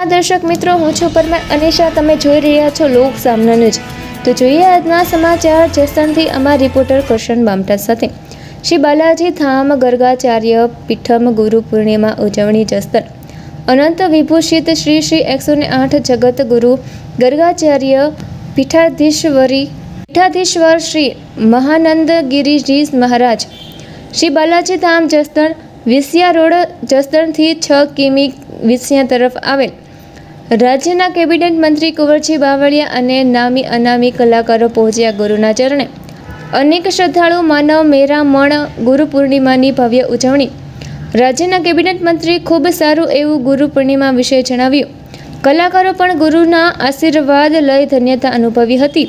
દર્શક મિત્રો, હું છું પરમાર અનિશા. તમે જોઈ રહ્યા છો લોક સામના ન્યૂઝ. તો જોઈએ આજના સમાચાર જસદણથી અમારા રિપોર્ટર કરશન બામટા સાથે. શ્રી બાલાજી ધામ ગર્ગાચાર્ય પીઠમ ગુરુ પૂર્ણિમા ઉજવણી જસદણ અનંત વિભૂષિત શ્રી શ્રી 108 જગત ગુરુ ગર્ગાચાર્ય પીઠાધીશ્વર શ્રી મહાનંદ ગિરિજી મહારાજ શ્રી બાલાજી ધામ જસદણ વિસિયા રોડ જસદણથી 6 કિમી વિસિયા તરફ આવેલ રાજ્યના કેબિનેટ મંત્રી કુંવરજી બાવળિયા અને નામી અનામી કલાકારો પહોંચ્યા ગુરુના ચરણે. અનેક શ્રદ્ધાળુ માનવ મેરામણ ગુરુ પૂર્ણિમાની ભવ્ય ઉજવણી. રાજ્યના કેબિનેટ મંત્રી ખૂબ સારું એવું ગુરુ પૂર્ણિમા વિશે જણાવ્યું. કલાકારો પણ ગુરુના આશીર્વાદ લઈ ધન્યતા અનુભવી હતી.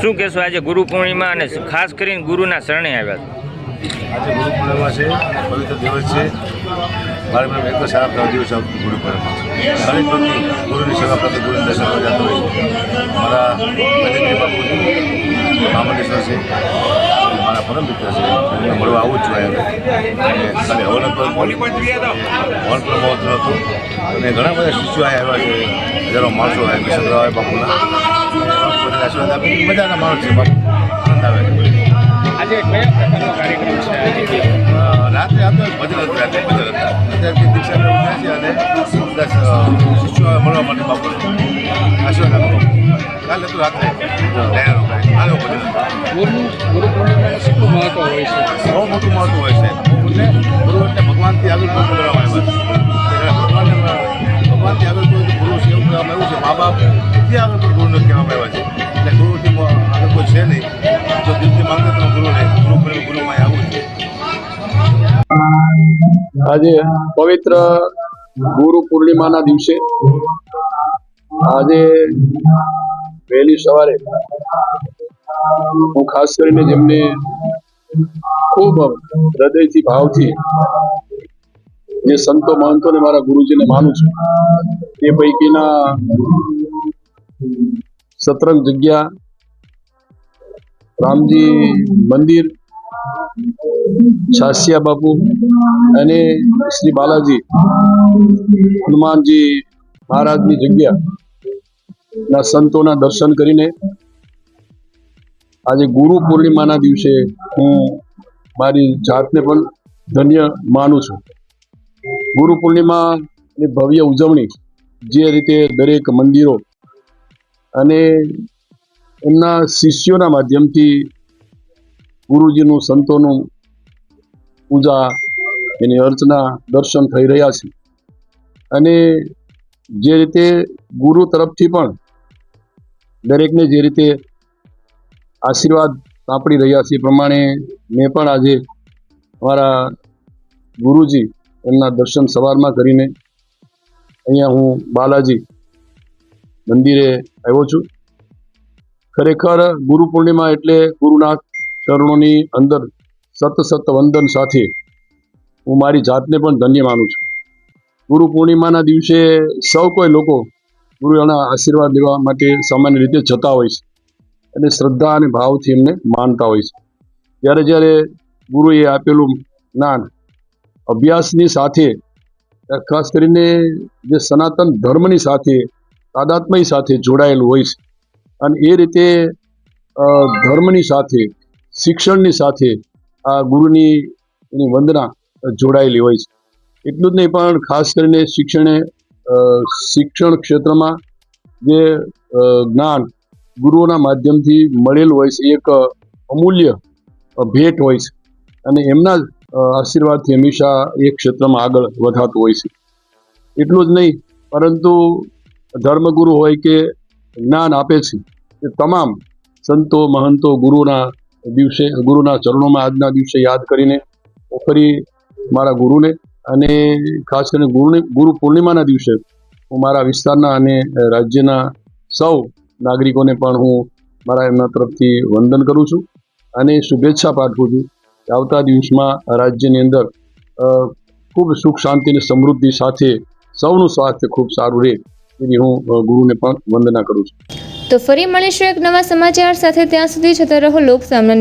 શું કહેશો આજે ગુરુ પૂર્ણિમા અને ખાસ કરીને ગુરુના શરણે આવ્યા? આજે ગુરુ પૂર્ણિમા છે, પવિત્ર દિવસ છે. મારે મને એક સારા દિવસ ગુરુ પૂર્ણિમા દરેક વ્યક્તિ ગુરુની સેવા કરતી ગુરુને દર્શન કરવા જતો હોય છે. મારા ગજેન્દ્ર બાપુજી મહામંડેશ્વર છે, મારા પરમ મિત્ર છે, એમને મળવા આવું જ જોઈએ. ખાલી હવન પણ મહત્વ હતું અને ઘણા બધા શિષ્યો આવ્યા છે. હજારો માણસો આવ્યા વિસંદ્ર આવે બાપુના આશીર્વાદ આપે. મજાના માણસ છે બાપુ, આનંદ આવે છે. આજે કયા પ્રકારનો કાર્યક્રમ છે? રાત્રે આપણે ભજન હતા, અત્યારથી દીક્ષા ઉઠ્યા છે અને શિષ્યો મળવા માટે બાપુ આશીર્વાદ આપો. કાલે તો રાત્રે તૈયાર કાલે ભજન હતા. ગુરુ પૂર્ણિમાનું કેટલું મહત્વ હોય છે? બહુ મોટું મહત્વ હોય છે. ગુરુ એટલે ભગવાનથી આગળ કોઈ કરવામાં આવ્યા છે. ભગવાનથી આગળ કોઈ ગુરુ છે એવું કહેવામાં આવ્યું છે. મા બાપ થી આગળ કોઈ ગુરુને કહેવામાં આવ્યા છે. એટલે ગુરુથી આગળ કોઈ છે નહીં. જો દિલથી માંગે તો ગુરુ રહે. ગુરુમાં આવું છે. આજે પવિત્ર ગુરુ પૂર્ણિમાના દિવસે આજે વહેલી સવારે હું ખાસ કરીને જેમને ખૂબ હૃદયથી ભાવથી જે સંતો મહંતોને મારા ગુરુજીને માનું છું તે પૈકીના સતરંગ જગ્યા, રામજી મંદિર, છાસિયા બાપુ અને શ્રી બાલાજી હનુમાનજી મહારાજની જગ્યા ના સંતોના દર્શન કરીને આજે ગુરુ પૂર્ણિમાના દિવસે હું મારી જાતને પણ ધન્ય માનું છું. ગુરુ પૂર્ણિમાની ભવ્ય ઉજવણી જે રીતે દરેક મંદિરો અને એમના શિષ્યોના માધ્યમથી ગુરુજીનું સંતોનું પૂજા, એની અર્ચના, દર્શન થઈ રહ્યા છે અને જે રીતે ગુરુ તરફથી પણ દરેકને જે રીતે આશીર્વાદ સાંપડી રહ્યા છે એ પ્રમાણે મેં પણ આજે મારા ગુરુજી એમના દર્શન સવારમાં કરીને અહીંયા હું બાલાજી મંદિરે આવ્યો છું. ખરેખર ગુરુ પૂર્ણિમા એટલે ગુરુના ચરણોની અંદર સત વંદન સાથે હું મારી જાતને પણ ધન્ય માનું છું. ગુરુ પૂર્ણિમાના દિવસે સૌ કોઈ લોકો ગુરુના આશીર્વાદ લેવા માટે સામાન્ય રીતે જતા હોય છે અને શ્રદ્ધા અને ભાવથી એમને માનતા હોય છે. જ્યારે જ્યારે ગુરુએ આપેલું જ્ઞાન અભ્યાસની સાથે, ખાસ કરીને જે સનાતન ધર્મની સાથે, તાદાત્મ્ય સાથે જોડાયેલું હોય છે અને એ રીતે ધર્મની સાથે, શિક્ષણની સાથે આ ગુરુની એની વંદના જોડાયેલી હોય છે. એટલું જ નહીં પણ ખાસ કરીને શિક્ષણ ક્ષેત્રમાં જે જ્ઞાન ગુરુઓના માધ્યમથી મળેલું હોય છે એક અમૂલ્ય ભેટ હોય છે અને એમના આશીર્વાદથી હંમેશા એ ક્ષેત્રમાં આગળ વધાતું હોય છે. એટલું જ નહીં પરંતુ ધર્મગુરુ હોય કે જ્ઞાન આપે છે એ તમામ સંતો મહંતો ગુરુના દિવસે, ગુરુના ચરણોમાં આજના દિવસે યાદ કરીને હું ફરી મારા ગુરુને અને ખાસ કરીને ગુરુ પૂર્ણિમાના દિવસે હું મારા વિસ્તારના અને રાજ્યના સૌ નાગરિકોને પણ હું મારા એમના તરફથી વંદન કરું છું અને શુભેચ્છા પાઠવું છું કે આવતા દિવસમાં રાજ્યની અંદર ખૂબ સુખ શાંતિ અને સમૃદ્ધિ સાથે સૌનું સ્વાસ્થ્ય ખૂબ સારું રહે એવી હું ગુરુને પણ વંદના કરું છું. તો ફરી મળીશું એક નવા સમાચાર સાથે. ત્યાં સુધી જતા રહો લોક સામના.